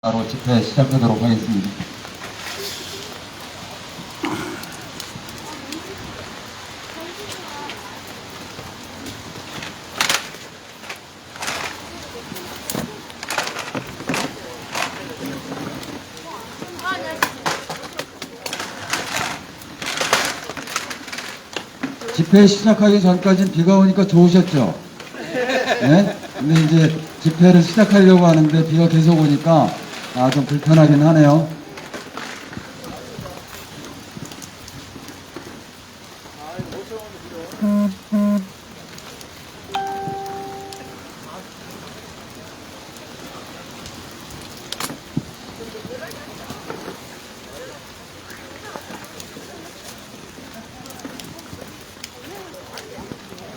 바로 집회 시작하도록 하겠습니다. 집회 시작하기 전까지는 비가 오니까 좋으셨죠? 네? 근데 이제 집회를 시작하려고 하는데 비가 계속 오니까 좀 불편하긴 하네요.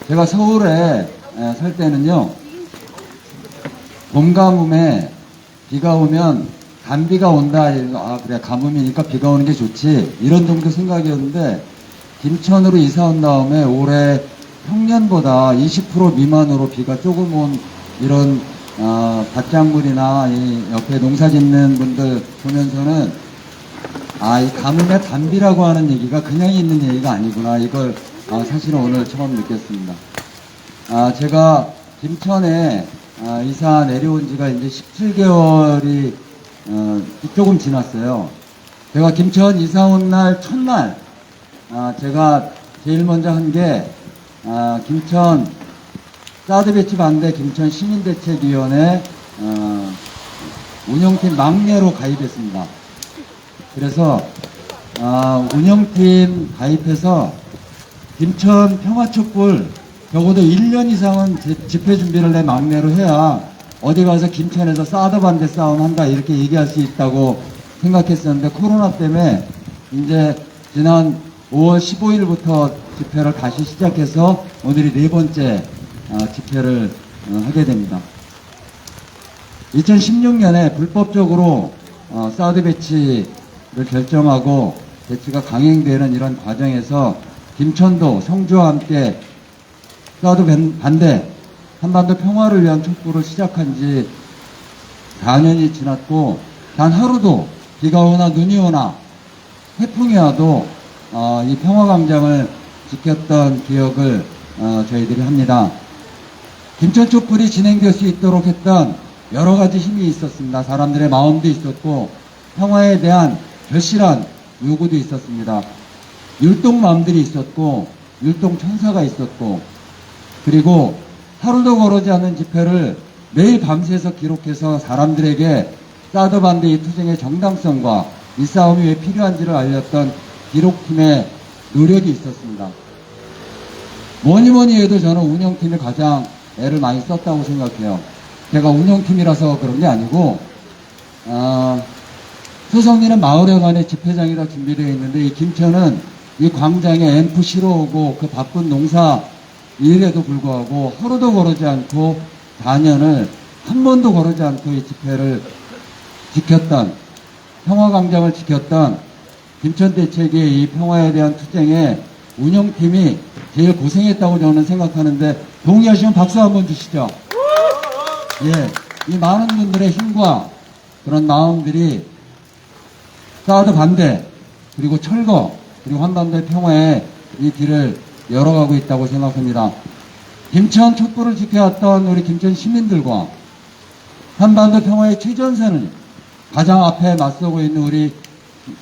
제가 서울에 살 때는요, 봄 가뭄에 비가 오면 단비가 온다. 그래, 가뭄이니까 비가 오는 게 좋지. 이런 정도 생각이었는데, 김천으로 이사 온 다음에 올해 평년보다 20% 미만으로 비가 조금 온 이런, 밭작물이나 이 옆에 농사 짓는 분들 보면서는, 이 가뭄의 단비라고 하는 얘기가 그냥 있는 얘기가 아니구나. 이걸, 사실은 오늘 처음 느꼈습니다. 제가 김천에 이사 내려온 지가 이제 17개월이 조금 지났어요. 제가 김천 이사 온 날 첫날 제가 제일 먼저 한 게 김천 사드 배치 반대 김천 시민대책위원회 운영팀 막내로 가입했습니다. 그래서 운영팀 가입해서 김천 평화촛불 적어도 1년 이상은 집회 준비를 내 막내로 해야 어디 가서 김천에서 사드 반대 싸움 한다 이렇게 얘기할 수 있다고 생각했었는데, 코로나 때문에 이제 지난 5월 15일부터 집회를 다시 시작해서 오늘이 네 번째 집회를 하게 됩니다. 2016년에 불법적으로 사드 배치를 결정하고 배치가 강행되는 이런 과정에서 김천도 성주와 함께 사드 반대, 한반도 평화를 위한 촛불을 시작한 지 4년이 지났고, 단 하루도 비가 오나 눈이 오나 태풍이 와도 이 평화광장을 지켰던 기억을 저희들이 합니다. 김천 촛불이 진행될 수 있도록 했던 여러 가지 힘이 있었습니다. 사람들의 마음도 있었고, 평화에 대한 절실한 요구도 있었습니다. 율동마음들이 있었고, 율동천사가 있었고, 그리고 하루도 거르지 않은 집회를 매일 밤새서 기록해서 사람들에게 사드 반대의 투쟁의 정당성과 이 싸움이 왜 필요한지를 알렸던 기록팀의 노력이 있었습니다. 뭐니 해도 저는 운영팀이 가장 애를 많이 썼다고 생각해요. 제가 운영팀이라서 그런 게 아니고, 소성리는 마을회관에 집회장이 다 준비되어 있는데, 이 김천은 이 광장에 앰프 실어오고 그 바쁜 농사 일에도 불구하고 하루도 거르지 않고 4년을 한 번도 거르지 않고 이 집회를 지켰던, 평화광장을 지켰던 김천대책의 이 평화에 대한 투쟁에 운영팀이 제일 고생했다고 저는 생각하는데, 동의하시면 박수 한번 주시죠. 이 많은 분들의 힘과 그런 마음들이 사드 반대, 그리고 철거, 그리고 한반도의 평화에 이 길을 열어가고 있다고 생각합니다. 김천 촛불을 지켜왔던 우리 김천 시민들과 한반도 평화의 최전선을 가장 앞에 맞서고 있는 우리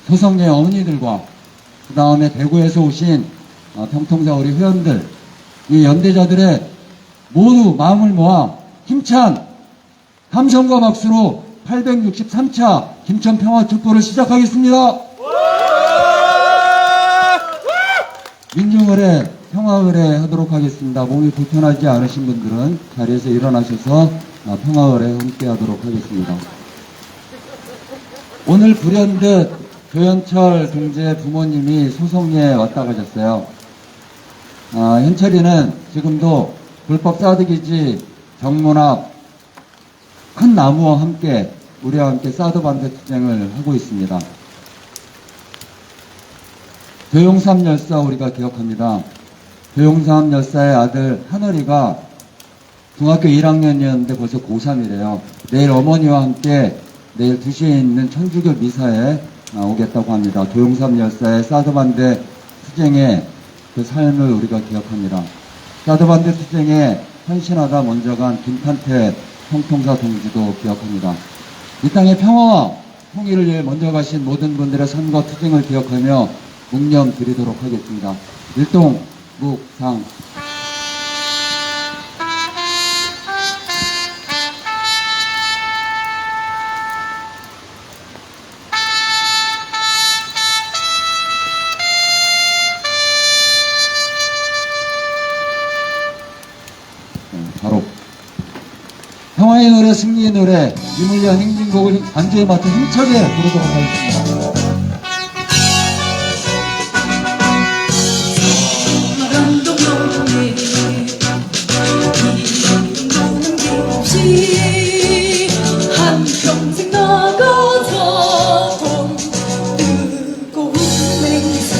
소성리의 어머니들과 그 다음에 대구에서 오신 평통사 우리 회원들, 이 연대자들의 모두 마음을 모아 힘찬 함성과 박수로 863차 김천 평화 촛불을 시작하겠습니다. 민중의례, 평화의례 하도록 하겠습니다. 몸이 불편하지 않으신 분들은 자리에서 일어나셔서 평화의례 함께 하도록 하겠습니다. 오늘 불현듯 조현철 동지의 부모님이 소성리에 왔다 가셨어요. 현철이는 지금도 불법 사드기지 정문 앞 큰 나무와 함께 우리와 함께 사드 반대 투쟁을 하고 있습니다. 조용삼 열사 우리가 기억합니다. 조용삼 열사의 아들 하늘이가 중학교 1학년이었는데 벌써 고3이래요. 내일 어머니와 함께 내일 2시에 있는 천주교 미사에 오겠다고 합니다. 도용삼 열사의 사드반대 투쟁의 그 삶을 우리가 기억합니다. 사드반대 투쟁에 헌신하다 먼저 간 김판태 형통사 동지도 기억합니다. 이 땅의 평화와 통일을 위해 먼저 가신 모든 분들의 삶과 투쟁을 기억하며 묵념 드리도록 하겠습니다. 일동 묵상. 바로 평화의 노래, 승리의 노래, 이물리한 행진곡을 반주에 맞춰 힘차게 부르도록 하겠습니다. 사랑도 명예 이름도는 몹시 한평생 나가자던 뜨거운 맹세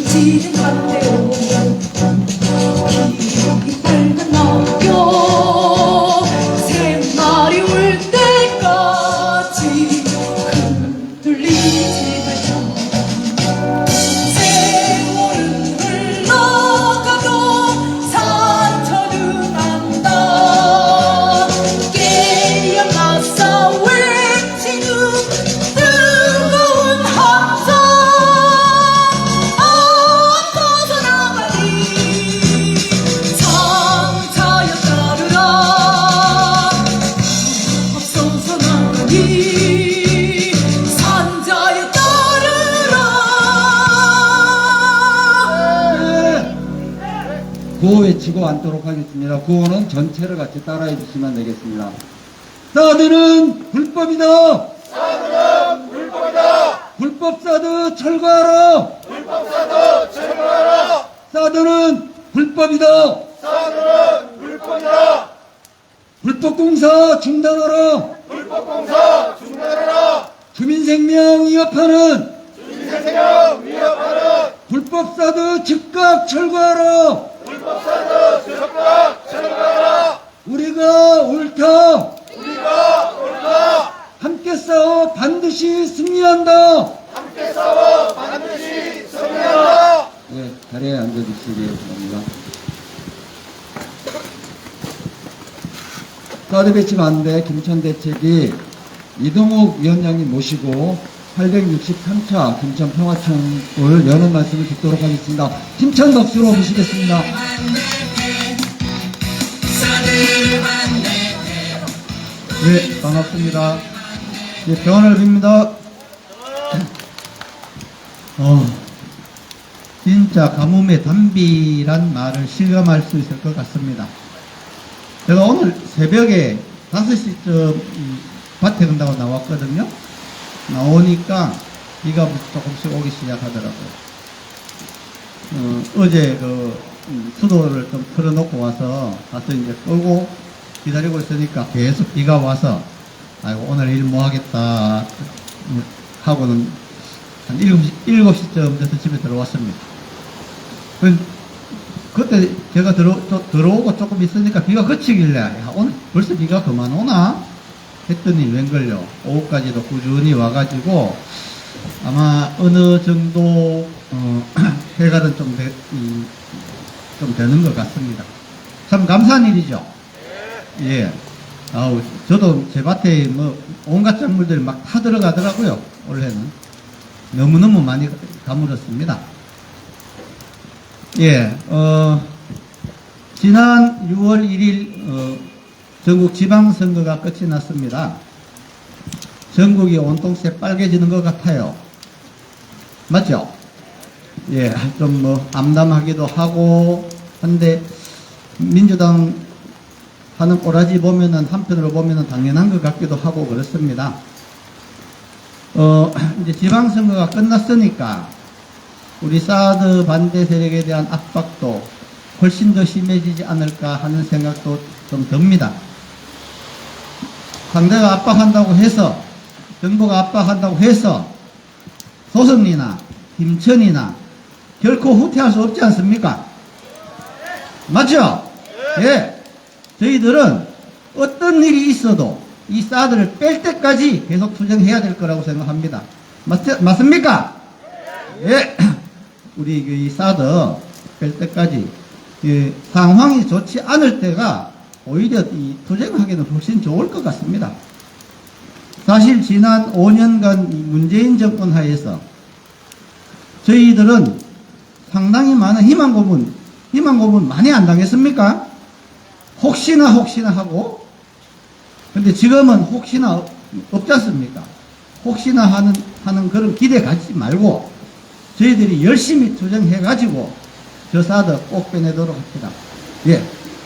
지는 반대로 기억이 빨간 낙엽 새 마리 울 때까지 흔들리지 말자. 세월은 흘러가도 상처는 안다. 깨어 맞서 외치는 뜨거운 함성 앞서서 나가리 장차여 따르라. 앞서서 나가리 산자여 따르라. 구호 외치고 앉도록 하겠습니다. 구호는 전체를 같이 따라해 주시면 되겠습니다. 사드는 불법이다. 사드는 불법이다. 불법 사드 철거하라. 불법 사드 철거하라. 사드는 불법이다. 사드는 불법이다. 불법 공사 중단하라. 불법 공사 중단하라. 주민 생명 위협하는 주민생명 위협하는 불법 사드 즉각 철거하라. 불법 사드 적극 철거하라. 우리가 옳다. 우리가 옳다. 함께 싸워 반드시 승리한다. 함께 싸워 반드시 승리한다. 네, 자리에 앉아주시기 바랍니다. 사드 배치 반대 김천대책이 이동욱 위원장님 모시고 863차 김천 평화청을 여는 말씀을 듣도록 하겠습니다. 힘찬 박수로 모시겠습니다. 네, 반갑습니다. 네, 평안을 빕니다. 진짜 가뭄의 단비란 말을 실감할 수 있을 것 같습니다. 제가 오늘 새벽에 5시쯤 밭에 간다고 나왔거든요. 나오니까 비가 조금씩 오기 시작하더라고요. 어제 수도를 좀 틀어놓고 와서 가서 이제 끄고 기다리고 있으니까 계속 비가 와서 아이고 오늘 일 뭐 하겠다 하고는 한 7시쯤 돼서 집에 들어왔습니다. 그때 제가 들어오고 조금 있으니까 비가 그치길래 야, 오늘 벌써 비가 그만 오나 했더니 웬걸요 오후까지도 꾸준히 와가지고 아마 어느 정도 해갈은 좀 되는 것 같습니다. 참 감사한 일이죠. 예. 저도 제 밭에 뭐 온갖 작물들이 막 타들어가더라고요. 올해는 너무너무 많이 가물었습니다. 예. 지난 6월 1일 전국 지방선거가 끝이 났습니다. 전국이 온통 새빨개지는 것 같아요. 맞죠? 예, 좀 뭐 암담하기도 하고 한데 민주당 하는 꼬라지 보면은 한편으로 보면은 당연한 것 같기도 하고 그렇습니다. 이제 지방선거가 끝났으니까 우리 사드 반대 세력에 대한 압박도 훨씬 더 심해지지 않을까 하는 생각도 좀 듭니다. 상대가 압박한다고 해서, 정부가 압박한다고 해서 소성리나 김천이나 결코 후퇴할 수 없지 않습니까? 맞죠? 예. 저희들은 어떤 일이 있어도 이 사드를 뺄 때까지 계속 투쟁해야 될 거라고 생각합니다. 맞습니까? 예. 우리 이 사드 뺄 때까지 상황이 좋지 않을 때가 오히려 이 투쟁하기는 훨씬 좋을 것 같습니다. 사실 지난 5년간 문재인 정권 하에서 저희들은 상당히 많은 희망 고문 많이 안 당했습니까? 혹시나 하고, 근데 지금은 혹시나 없지 않습니까? 혹시나 하는 그런 기대 가지지 말고 저희들이 열심히 투쟁해가지고 저 사드 꼭 빼내도록 합시다. 예.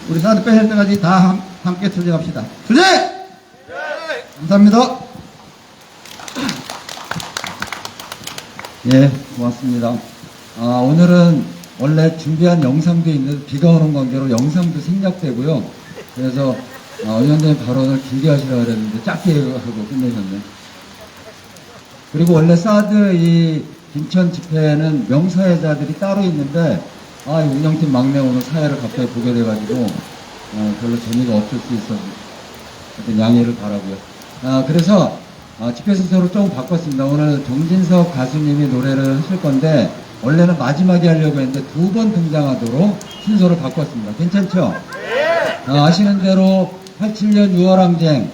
우리 사드 빼낼 때까지 다 함께 투쟁합시다. 투쟁! 감사합니다. 예, 고맙습니다. 오늘은 원래 준비한 영상도 있는데 비가 오는 관계로 영상도 생략되고요. 그래서 의원님 발언을 길게 하시라고 그랬는데 짧게 하고 끝내셨네. 그리고 원래 사드 이 김천 집회는 명사회자들이 따로 있는데 운영팀 막내 오늘 사회를 갑자기 보게 돼가지고 별로 재미가 없을 수 있어서 하여튼 양해를 바라고요. 그래서 집회 순서를 조금 바꿨습니다. 오늘 정진석 가수님이 노래를 하실 건데 원래는 마지막에 하려고 했는데 2번 등장하도록 순서를 바꿨습니다. 괜찮죠? 아시는 대로 87년 6월항쟁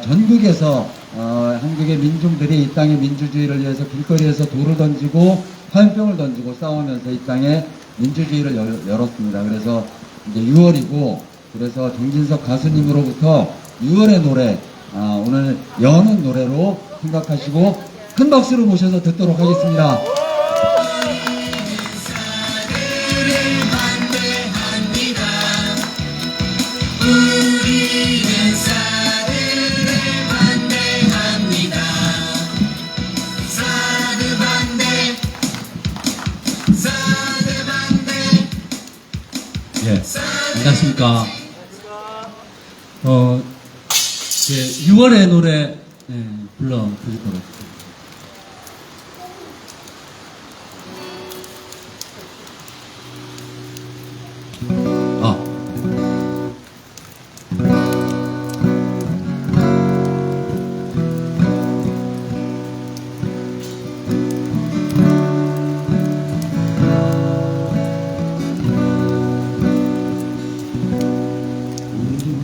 전국에서 한국의 민중들이 이 땅의 민주주의를 위해서 길거리에서 돌을 던지고 화염병을 던지고 싸우면서 이 땅에 민주주의를 열었습니다. 그래서 이제 6월이고 그래서 정진석 가수님으로부터 6월의 노래 오늘 여는 노래로 생각하시고 큰 박수로 모셔서 듣도록 하겠습니다. 우리는 사드를 반대합니다. 사드 반대, 사드 반대. 예, 안녕하십니까. 6월의 노래 불러드리도록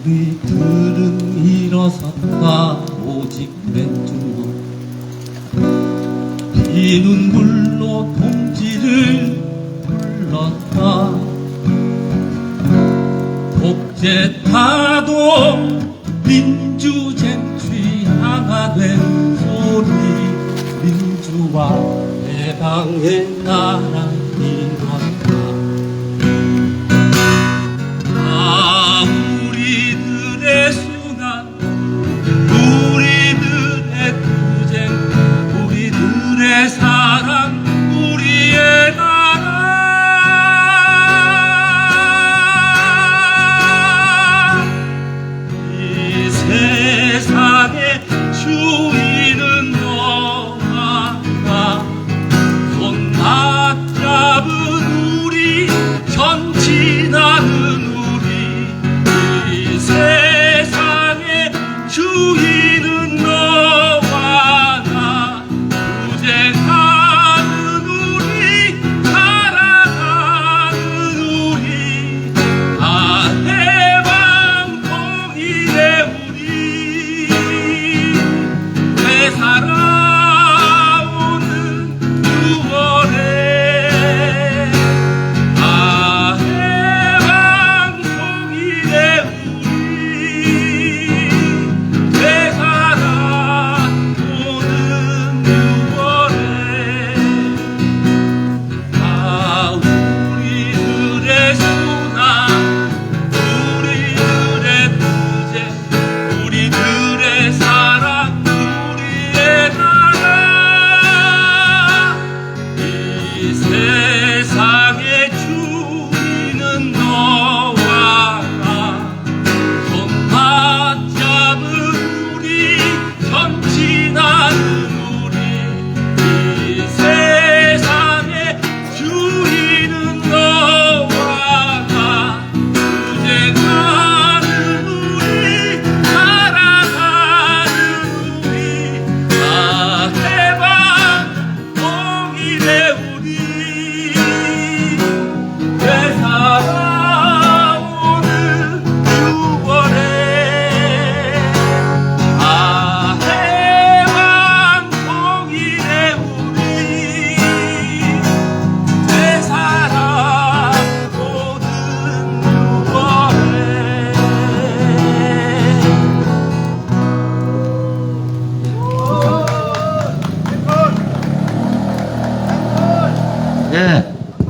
우리들은 일어섰다 오직 왼쪽으로 피눈물로 동지를 불렀다. 독재 타도 민주쟁 취향화된 소리 민주화 해방의 나라 이뤘다. 우리들의 순환, 우리들의 투쟁, 우리들의 사랑, 우리의 나라. 이 세상의 주인은 너와 나. 손 맞잡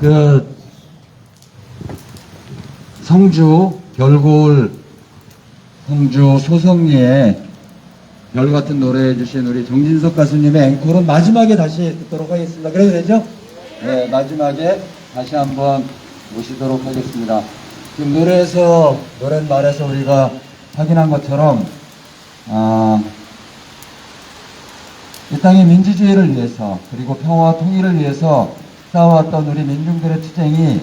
그 성주 별골 성주 소성리에 별 같은 노래 해주신 우리 정진석 가수님의 앵콜은 마지막에 다시 듣도록 하겠습니다. 그래도 되죠? 네, 마지막에 다시 한번 모시도록 하겠습니다. 지금 노랫말에서 우리가 확인한 것처럼, 이 땅의 민주주의를 위해서, 그리고 평화와 통일을 위해서 싸워왔던 우리 민중들의 투쟁이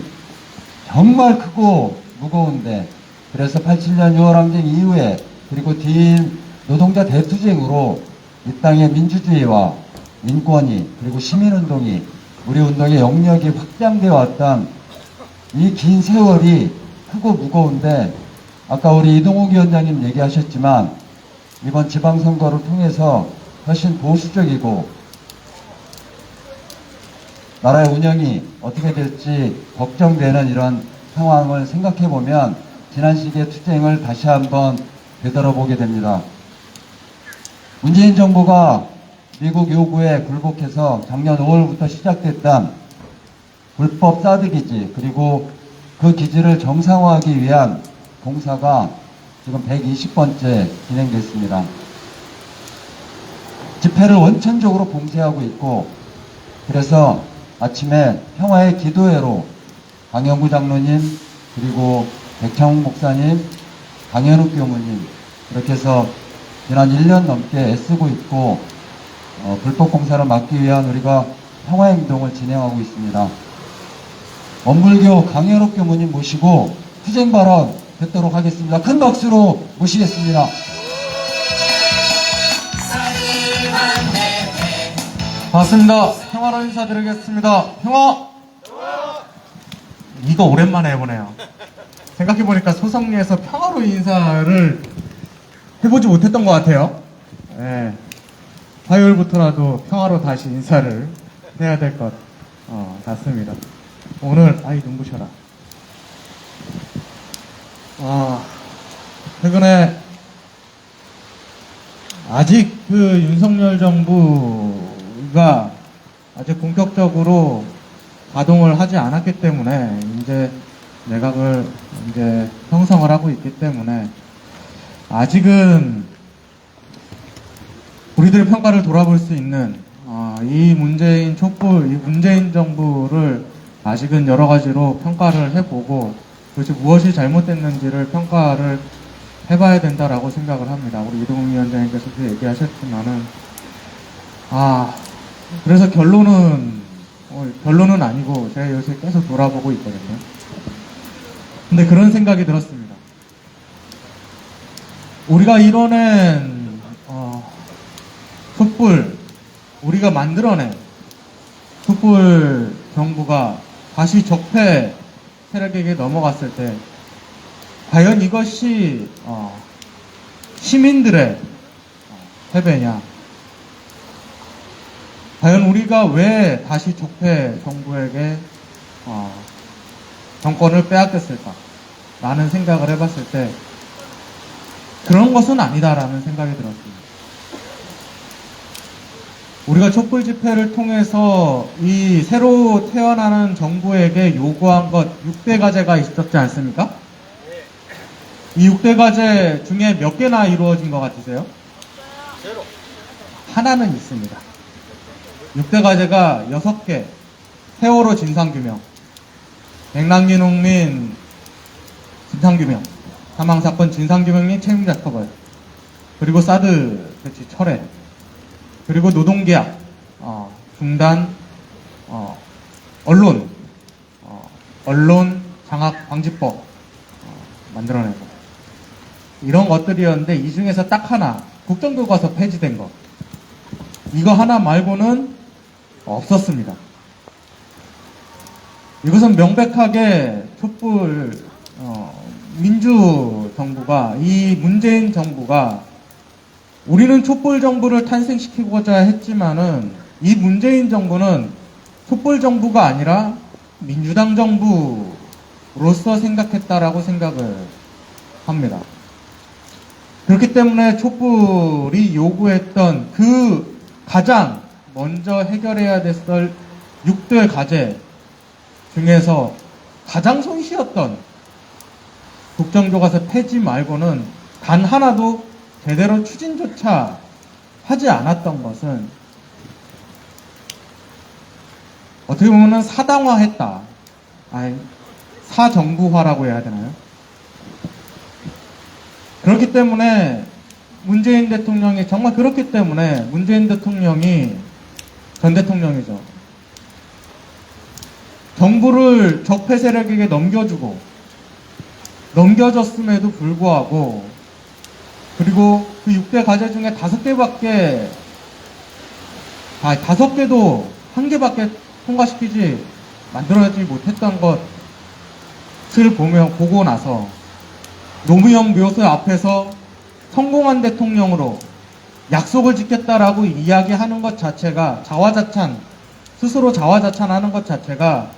정말 크고 무거운데, 그래서 87년 6월 항쟁 이후에, 그리고 뒤인 노동자 대투쟁으로 이 땅의 민주주의와 인권이, 그리고 시민운동이, 우리 운동의 영역이 확장되어 왔던 이 긴 세월이 크고 무거운데, 아까 우리 이동욱 위원장님 얘기하셨지만 이번 지방선거를 통해서 훨씬 보수적이고 나라의 운영이 어떻게 될지 걱정되는 이런 상황을 생각해보면 지난 시기의 투쟁을 다시 한번 되돌아보게 됩니다. 문재인 정부가 미국 요구에 굴복해서 작년 5월부터 시작됐던 불법 사드 기지, 그리고 그 기지를 정상화하기 위한 공사가 지금 120번째 진행됐습니다. 집회를 원천적으로 봉쇄하고 있고, 그래서 아침에 평화의 기도회로 강영구 장로님, 그리고 백창욱 목사님, 강현욱 교무님, 이렇게 해서 지난 1년 넘게 애쓰고 있고, 불법 공사를 막기 위한 우리가 평화행동을 진행하고 있습니다. 원불교 강현욱 교무님 모시고 투쟁 발언 듣도록 하겠습니다. 큰 박수로 모시겠습니다. 반갑습니다. 평화로 인사드리겠습니다. 평화! 이거 오랜만에 해보네요. 생각해보니까 소성리에서 평화로 인사를 해보지 못했던 것 같아요. 네. 화요일부터라도 평화로 다시 인사를 해야 될 것 같습니다. 오늘, 눈부셔라. 최근에 아직 그 윤석열 정부가 아직 본격적으로 가동을 하지 않았기 때문에 이제 내각을 이제 형성을 하고 있기 때문에 아직은 우리들의 평가를 돌아볼 수 있는 이 문재인 촛불, 이 문재인 정부를 아직은 여러 가지로 평가를 해보고 도대체 무엇이 잘못됐는지를 평가를 해봐야 된다라고 생각을 합니다. 우리 이동욱 위원장님께서도 얘기하셨지만은 그래서 결론은 아니고 제가 요새 계속 돌아보고 있거든요. 근데 그런 생각이 들었습니다. 우리가 이뤄낸 촛불, 우리가 만들어낸 촛불 정부가 다시 적폐 세력에게 넘어갔을 때 과연 이것이 시민들의 패배냐? 과연 우리가 왜 다시 적폐 정부에게 정권을 빼앗겼을까? 라는 생각을 해봤을 때 그런 것은 아니다라는 생각이 들었습니다. 우리가 촛불 집회를 통해서 이 새로 태어나는 정부에게 요구한 것 6대 과제가 있었지 않습니까? 이 6대 과제 중에 몇 개나 이루어진 것 같으세요? 하나는 있습니다. 6대 과제가 6개. 세월호 진상규명, 백남기 농민 진상규명, 사망사건 진상규명 및 책임자 처벌, 그리고 사드 배치 철회, 그리고 노동계약 중단, 언론 장악 방지법 만들어내고 이런 것들이었는데 이 중에서 딱 하나 국정교과서 폐지된 거 이거 하나 말고는 없었습니다. 이것은 명백하게 촛불 민주정부가 이 문재인 정부가 우리는 촛불 정부를 탄생시키고자 했지만은 이 문재인 정부는 촛불 정부가 아니라 민주당 정부로서 생각했다라고 생각을 합니다. 그렇기 때문에 촛불이 요구했던 그 가장 먼저 해결해야 됐을 6대 과제 중에서 가장 손쉬었던 국정교과서 폐지 말고는 단 하나도 제대로 추진조차 하지 않았던 것은 어떻게 보면 사당화했다. 아니, 사정부화라고 해야 되나요? 그렇기 때문에 문재인 대통령이 정말 그렇기 때문에 문재인 대통령이 전 대통령이죠. 정부를 적폐 세력에게 넘겨줬음에도 불구하고 그리고 그 6대 과제 중에 5개밖에 5개도 1개밖에 통과시키지 만들어지 못했던 것을 보고 나서 노무현 묘소 앞에서 성공한 대통령으로 약속을 지켰다라고 이야기하는 것 자체가 스스로 자화자찬하는 것 자체가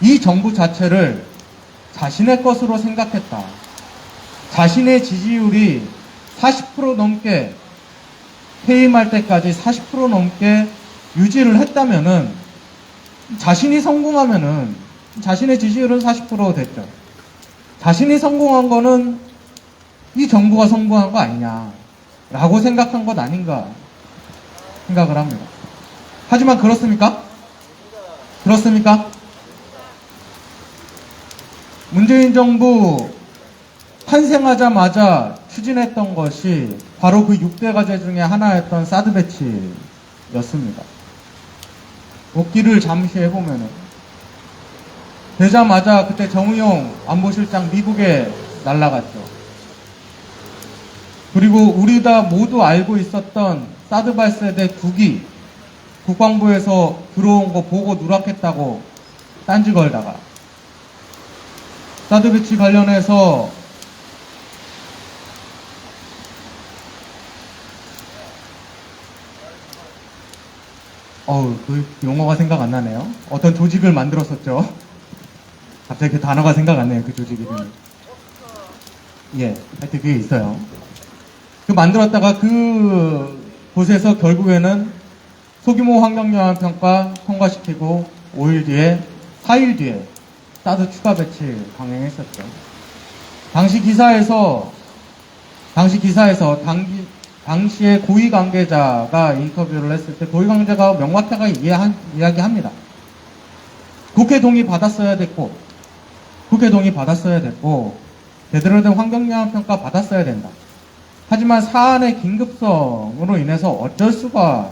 이 정부 자체를 자신의 것으로 생각했다. 자신의 지지율이 40% 넘게 퇴임할 때까지 40% 넘게 유지를 했다면은 자신이 성공하면은 자신의 지지율은 40% 됐죠. 자신이 성공한 거는 이 정부가 성공한 거 아니냐라고 생각한 것 아닌가 생각을 합니다. 하지만 그렇습니까? 그렇습니까? 문재인 정부 탄생하자마자 추진했던 것이 바로 그 6대 과제 중에 하나였던 사드 배치였습니다. 복기를 잠시 해보면은 되자마자 그때 정의용 안보실장 미국에 날아갔죠. 그리고 우리 다 모두 알고 있었던 사드 발사대 2기 국방부에서 들어온 거 보고 누락했다고 딴지 걸다가 사드 배치 관련해서 그 용어가 생각 안 나네요. 어떤 조직을 만들었었죠. 갑자기 그 단어가 생각 안 나요. 그 조직 이름이. 예, 하여튼 그게 있어요. 그 만들었다가 그 곳에서 결국에는 소규모 환경영향 평가 통과시키고 4일 뒤에 사드 추가 배치 강행했었죠. 당시 기사에서 당시에 고위 관계자가 인터뷰를 했을 때 고위 관계자가 명확하게 이야기합니다. 국회 동의 받았어야 됐고 제대로 된 환경영향 평가 받았어야 된다. 하지만 사안의 긴급성으로 인해서 어쩔 수가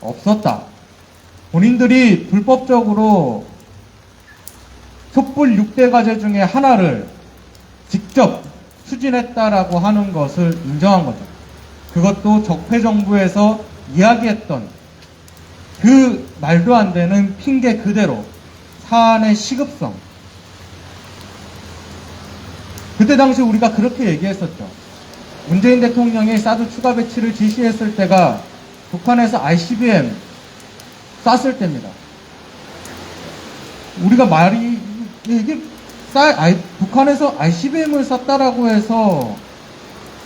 없었다. 본인들이 불법적으로 촛불 6대 과제 중에 하나를 직접 추진했다라고 하는 것을 인정한 거죠. 그것도 적폐 정부에서 이야기했던 그 말도 안 되는 핑계 그대로 사안의 시급성. 그때 당시 우리가 그렇게 얘기했었죠. 문재인 대통령이 사드 추가 배치를 지시했을 때가 북한에서 ICBM 쐈을 때입니다. 우리가 북한에서 ICBM을 쐈다라고 해서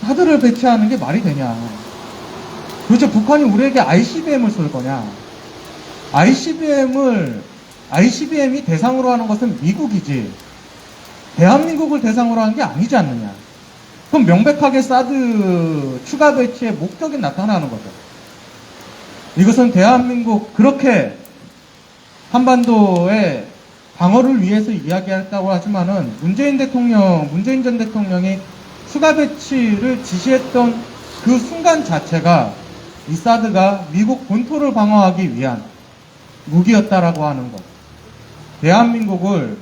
사드를 배치하는 게 말이 되냐. 도대체 북한이 우리에게 ICBM을 쏠 거냐. ICBM이 대상으로 하는 것은 미국이지 대한민국을 대상으로 하는 게 아니지 않느냐. 그럼 명백하게 사드 추가 배치의 목적이 나타나는 거죠. 이것은 대한민국 그렇게 한반도의 방어를 위해서 이야기했다고 하지만은 문재인 전 대통령이 추가 배치를 지시했던 그 순간 자체가 이 사드가 미국 본토를 방어하기 위한 무기였다라고 하는 것. 대한민국을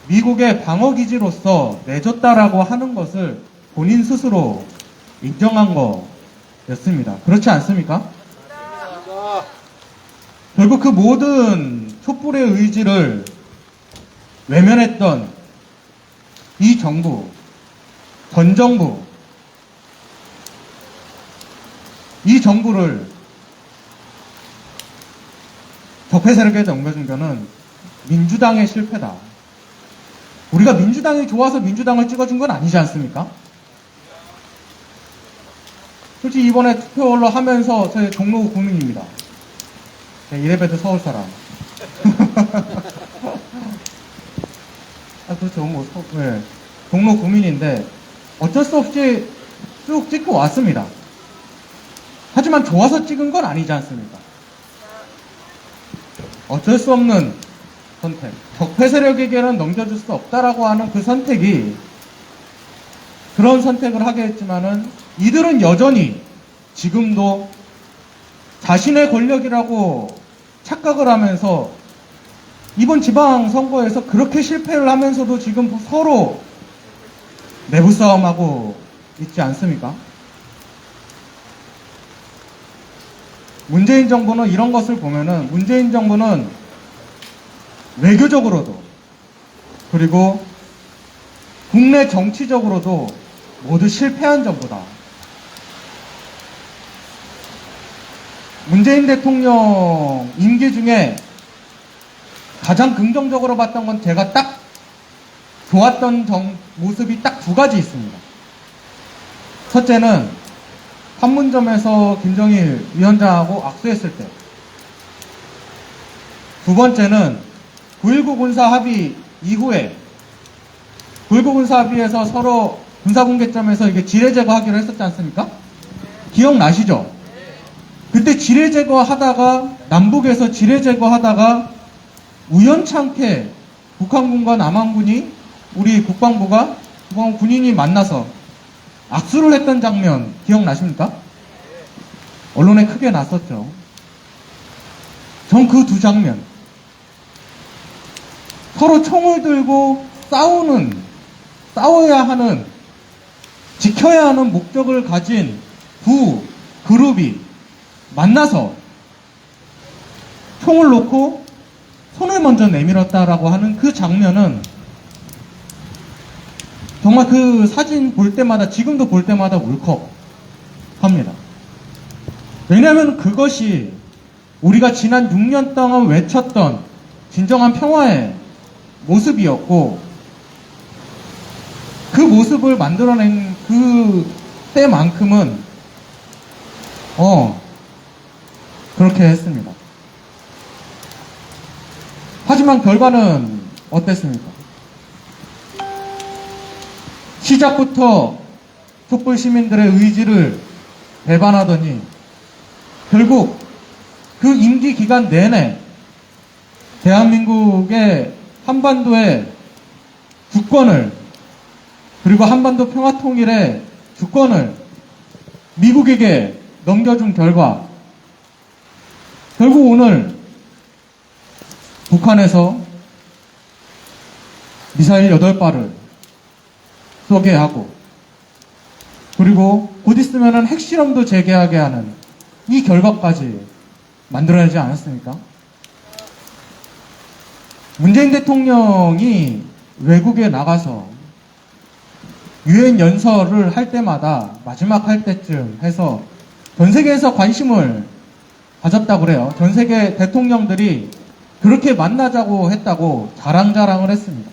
미국의 방어기지로서 내줬다라고 하는 것을 본인 스스로 인정한 거였습니다. 그렇지 않습니까? 결국 그 모든 촛불의 의지를 외면했던 이 정부, 전 정부, 이 정부를 적폐 세력에 넘겨준 거는 민주당의 실패다. 우리가 민주당이 좋아서 민주당을 찍어준 건 아니지 않습니까? 솔직히 이번에 투표를 하면서 저희 종로 구민입니다. 이래봬도 서울 사람. 그렇죠. 뭐, 네. 종로 구민인데 어쩔 수 없이 쭉 찍고 왔습니다. 하지만 좋아서 찍은 건 아니지 않습니까? 어쩔 수 없는 선택. 적폐 세력에게는 넘겨줄 수 없다라고 하는 그 선택이 그런 선택을 하게 했지만은 이들은 여전히 지금도 자신의 권력이라고 착각을 하면서 이번 지방선거에서 그렇게 실패를 하면서도 지금 서로 내부 싸움하고 있지 않습니까? 문재인 정부는 이런 것을 보면은 문재인 정부는 외교적으로도 그리고 국내 정치적으로도 모두 실패한 정부다. 문재인 대통령 임기 중에 가장 긍정적으로 봤던 건 제가 딱 좋았던 모습이 딱 두 가지 있습니다. 첫째는 판문점에서 김정일 위원장하고 악수했을 때. 두 번째는 9.19 군사 합의 이후에 9.19 군사 합의에서 서로 군사분계점에서 이게 지뢰 제거하기로 했었지 않습니까? 기억나시죠? 그때 지뢰 제거하다가 남북에서 지뢰 제거하다가 우연찮게 북한군과 남한군이 우리 국방부가 군인이 만나서 악수를 했던 장면 기억나십니까? 언론에 크게 났었죠. 전 그 두 장면 서로 총을 들고 싸워야 하는 지켜야 하는 목적을 가진 두 그룹이 만나서 총을 놓고 손을 먼저 내밀었다라고 하는 그 장면은 정말 그 사진 볼 때마다 지금도 볼 때마다 울컥합니다. 왜냐하면 그것이 우리가 지난 6년 동안 외쳤던 진정한 평화의 모습이었고 그 모습을 만들어낸 그 때만큼은 그렇게 했습니다. 하지만 결과는 어땠습니까? 시작부터 촛불 시민들의 의지를 배반하더니 결국 그 임기 기간 내내 대한민국의 한반도의 주권을 그리고 한반도 평화통일의 주권을 미국에게 넘겨준 결과 결국 오늘 북한에서 미사일 8발을 쏘게 하고 그리고 곧 있으면 핵실험도 재개하게 하는 이 결과까지 만들어내지 않았습니까? 문재인 대통령이 외국에 나가서 유엔 연설을 할 때마다 마지막 할 때쯤 해서 전 세계에서 관심을 가졌다고 그래요. 전 세계 대통령들이 그렇게 만나자고 했다고 자랑자랑을 했습니다.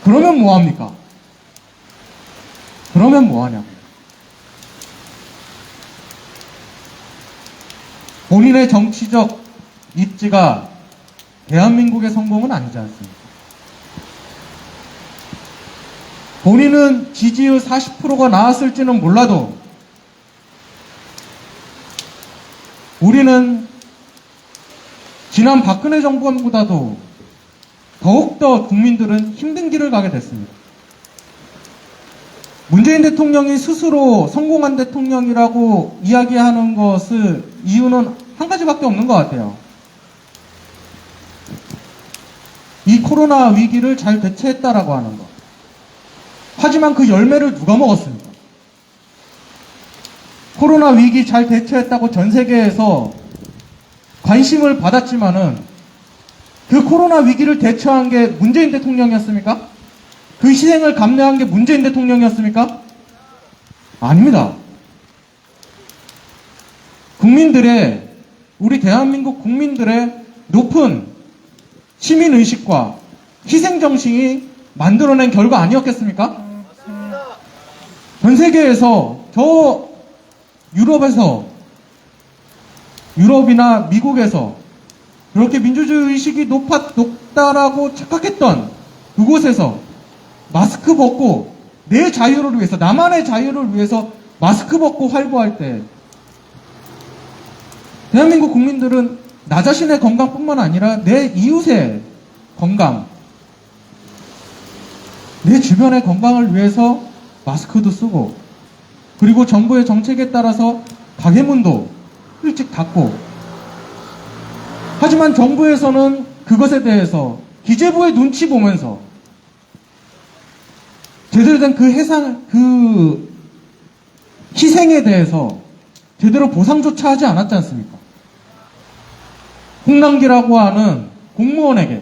그러면 뭐합니까? 그러면 뭐하냐고. 본인의 정치적 입지가 대한민국의 성공은 아니지 않습니까? 본인은 지지율 40%가 나왔을지는 몰라도 우리는 지난 박근혜 정권보다도 더욱더 국민들은 힘든 길을 가게 됐습니다. 문재인 대통령이 스스로 성공한 대통령이라고 이야기하는 것을 이유는 한 가지밖에 없는 것 같아요. 이 코로나 위기를 잘 대처했다라고 하는 것. 하지만 그 열매를 누가 먹었습니까? 코로나 위기 잘 대처했다고 전 세계에서 관심을 받았지만은 그 코로나 위기를 대처한 게 문재인 대통령이었습니까? 그 희생을 감내한 게 문재인 대통령이었습니까? 아닙니다. 우리 대한민국 국민들의 높은 시민의식과 희생정신이 만들어낸 결과 아니었겠습니까? 전 세계에서 유럽이나 미국에서 그렇게 민주주의 의식이 높다라고 착각했던 그곳에서 마스크 벗고 내 자유를 위해서, 나만의 자유를 위해서 마스크 벗고 활보할 때 대한민국 국민들은 나 자신의 건강뿐만 아니라 내 이웃의 건강, 내 주변의 건강을 위해서 마스크도 쓰고, 그리고 정부의 정책에 따라서 가게문도 일찍 닫고, 하지만 정부에서는 그것에 대해서 기재부의 눈치 보면서 제대로 된 그 희생에 대해서 제대로 보상조차 하지 않았지 않습니까? 홍남기라고 하는 공무원에게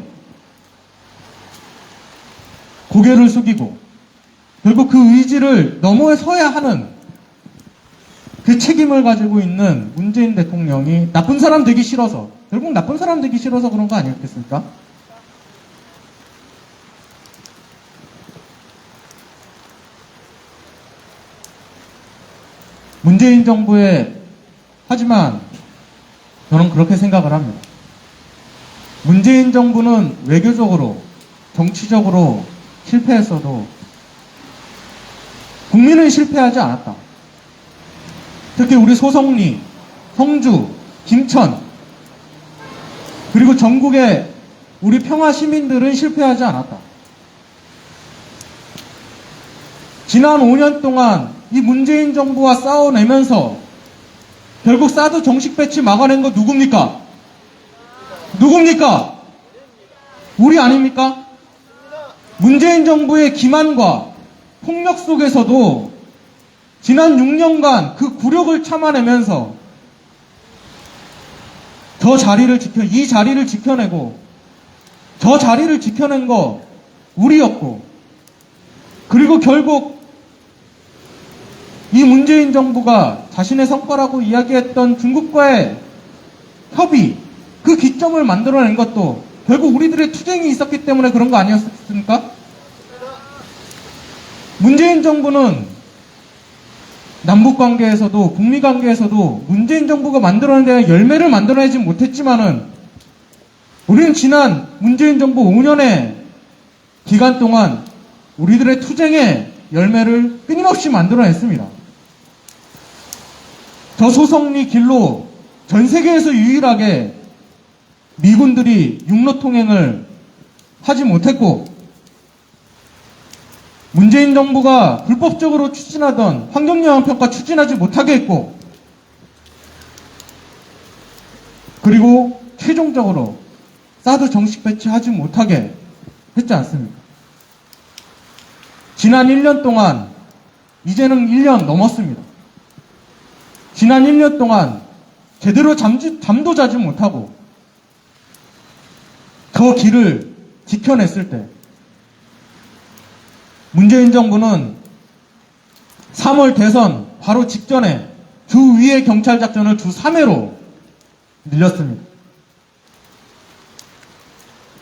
고개를 숙이고 결국 그 의지를 넘어서야 하는 그 책임을 가지고 있는 문재인 대통령이 나쁜 사람 되기 싫어서, 결국 나쁜 사람 되기 싫어서 그런 거 아니었겠습니까? 문재인 정부의, 하지만 저는 그렇게 생각을 합니다. 문재인 정부는 외교적으로, 정치적으로 실패했어도 국민은 실패하지 않았다. 특히 우리 소성리, 성주, 김천, 그리고 전국의 우리 평화 시민들은 실패하지 않았다. 지난 5년 동안 이 문재인 정부와 싸워내면서 결국 사드 정식 배치 막아낸 거 누굽니까? 누굽니까? 우리 아닙니까? 문재인 정부의 기만과 폭력 속에서도 지난 6년간 그 굴욕을 참아내면서 이 자리를 지켜내고 저 자리를 지켜낸 거 우리였고, 그리고 결국 이 문재인 정부가 자신의 성과라고 이야기했던 중국과의 협의, 그 기점을 만들어낸 것도 결국 우리들의 투쟁이 있었기 때문에 그런 거 아니었습니까? 문재인 정부는 남북관계에서도 북미관계에서도 문재인 정부가 만들어낸 데 열매를 만들어내지 못했지만은 우리는 지난 문재인 정부 5년의 기간 동안 우리들의 투쟁의 열매를 끊임없이 만들어냈습니다. 저 소성리 길로 전 세계에서 유일하게 미군들이 육로 통행을 하지 못했고, 문재인 정부가 불법적으로 추진하던 환경영향평가 추진하지 못하게 했고, 그리고 최종적으로 사드 정식 배치하지 못하게 했지 않습니까? 지난 1년 동안, 이제는 1년 넘었습니다. 지난 1년 동안 제대로 잠도 자지 못하고 그 길을 지켜냈을 때 문재인 정부는 3월 대선 바로 직전에 주 2회 경찰 작전을 주 3회로 늘렸습니다.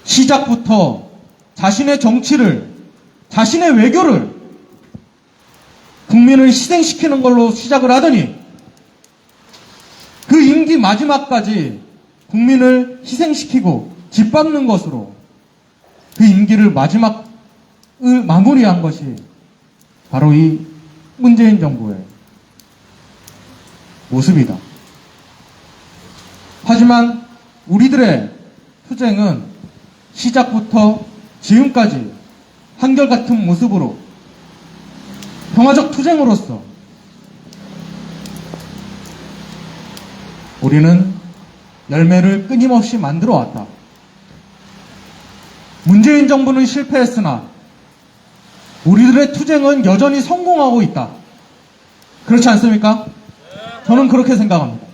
시작부터 자신의 정치를, 자신의 외교를 국민을 희생시키는 걸로 시작을 하더니 그 임기 마지막까지 국민을 희생시키고 짓밟는 것으로 그 임기를 마무리한 것이 바로 이 문재인 정부의 모습이다. 하지만 우리들의 투쟁은 시작부터 지금까지 한결같은 모습으로 평화적 투쟁으로서 우리는 열매를 끊임없이 만들어 왔다. 문재인 정부는 실패했으나 우리들의 투쟁은 여전히 성공하고 있다. 그렇지 않습니까? 저는 그렇게 생각합니다.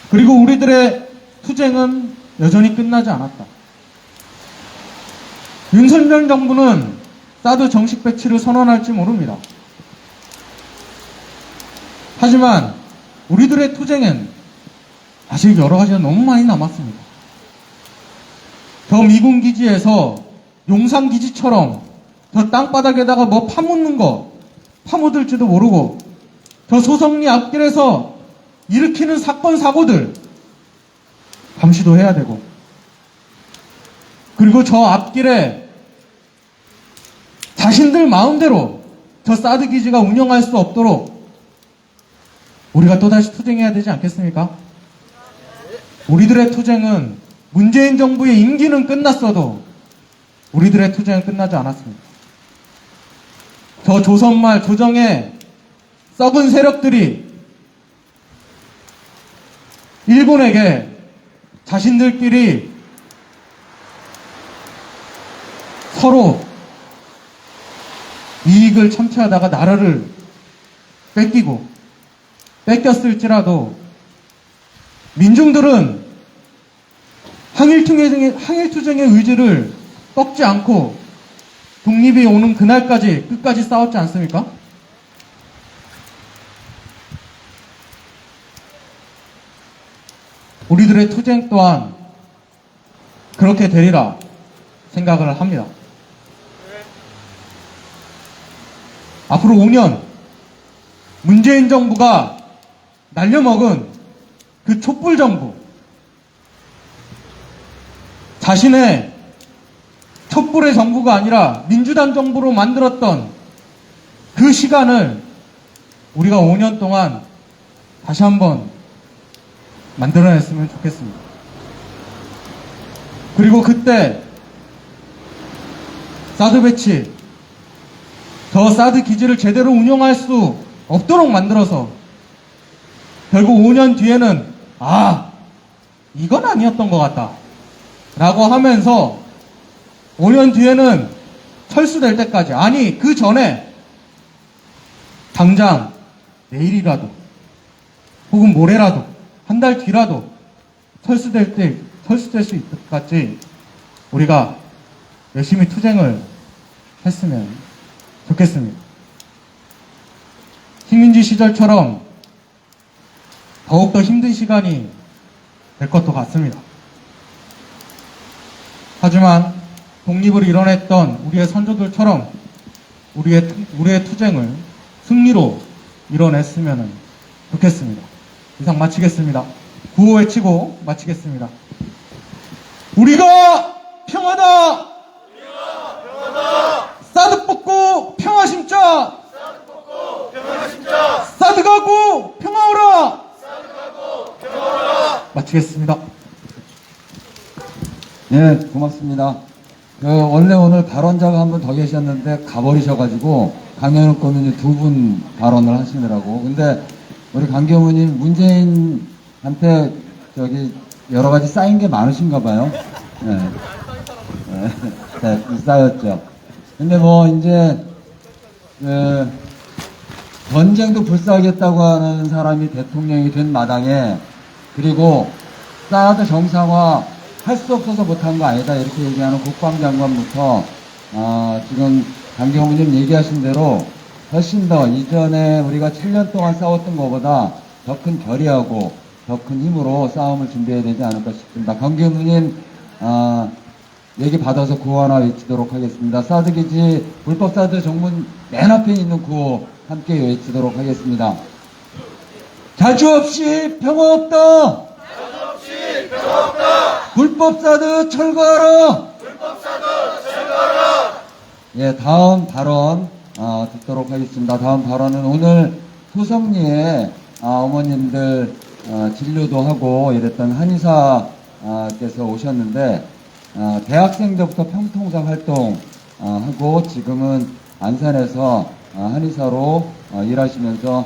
그리고 우리들의 투쟁은 여전히 끝나지 않았다. 윤석열 정부는 사드 정식 배치를 선언할지 모릅니다. 하지만 우리들의 투쟁엔 아직 여러 가지가 너무 많이 남았습니다. 저 미군 기지에서 용산 기지처럼 저 땅바닥에다가 뭐 파묻는 거 파묻을지도 모르고 저 소성리 앞길에서 일으키는 사건 사고들, 감시도 해야 되고, 그리고 저 앞길에 자신들 마음대로 저 사드 기지가 운영할 수 없도록 우리가 또다시 투쟁해야 되지 않겠습니까? 우리들의 투쟁은 문재인 정부의 임기는 끝났어도 우리들의 투쟁은 끝나지 않았습니다. 저 조선말 조정의 썩은 세력들이 일본에게 자신들끼리 서로 이익을 참치하다가 나라를 뺏겼을지라도 민중들은 항일투쟁의 의지를 꺾지 않고 독립이 오는 그날까지 끝까지 싸웠지 않습니까? 우리들의 투쟁 또한 그렇게 되리라 생각을 합니다. 앞으로 5년 문재인 정부가 날려먹은 그 촛불 정부, 자신의 촛불의 정부가 아니라 민주당 정부로 만들었던 그 시간을 우리가 5년 동안 다시 한번 만들어냈으면 좋겠습니다. 그리고 그때 사드 배치, 저 사드 기지를 제대로 운영할 수 없도록 만들어서 결국 5년 뒤에는 이건 아니었던 것 같다 라고 하면서 5년 뒤에는 철수될 때까지, 아니 그 전에 당장 내일이라도 혹은 모레라도 한 달 뒤라도 철수될 수 있을 때까지 우리가 열심히 투쟁을 했으면 좋겠습니다. 식민지 시절처럼 더욱더 힘든 시간이 될 것도 같습니다. 하지만 독립을 이뤄냈던 우리의 선조들처럼 우리의 투쟁을 승리로 이뤄냈으면 좋겠습니다. 이상 마치겠습니다. 구호 외치고 마치겠습니다. 우리가 평화다! 사드 뽑고 평화 심자! 사드 가고 평화 오라! 마치겠습니다. 예, 고맙습니다. 원래 오늘 발언자가 한 분 더 계셨는데 가버리셔가지고 강현욱 고문이 2분 발언을 하시느라고. 근데 우리 강경훈님 문재인한테 여러 가지 쌓인 게 많으신가 봐요. 네. 네, 쌓였죠. 근데 이제 전쟁도 불사하겠다고 하는 사람이 대통령이 된 마당에, 그리고 사드 정상화 할 수 없어서 못한 거 아니다 이렇게 얘기하는 국방장관부터 지금 강경훈님 얘기하신 대로 훨씬 더 이전에 우리가 7년 동안 싸웠던 것보다 더 큰 결의하고 더 큰 힘으로 싸움을 준비해야 되지 않을까 싶습니다. 강경훈님 얘기 받아서 구호 하나 외치도록 하겠습니다. 사드 기지 불법 사드 정문 맨 앞에 있는 구호 함께 외치도록 하겠습니다. 자주 없이 평화 없다. 불법 사드 철거하라. 예, 다음 발언 듣도록 하겠습니다. 다음 발언은 오늘 소성리에 어머님들 진료도 하고 이랬던 한의사께서 오셨는데 대학생 때부터 평통사 활동 하고 지금은 안산에서 한의사로 일하시면서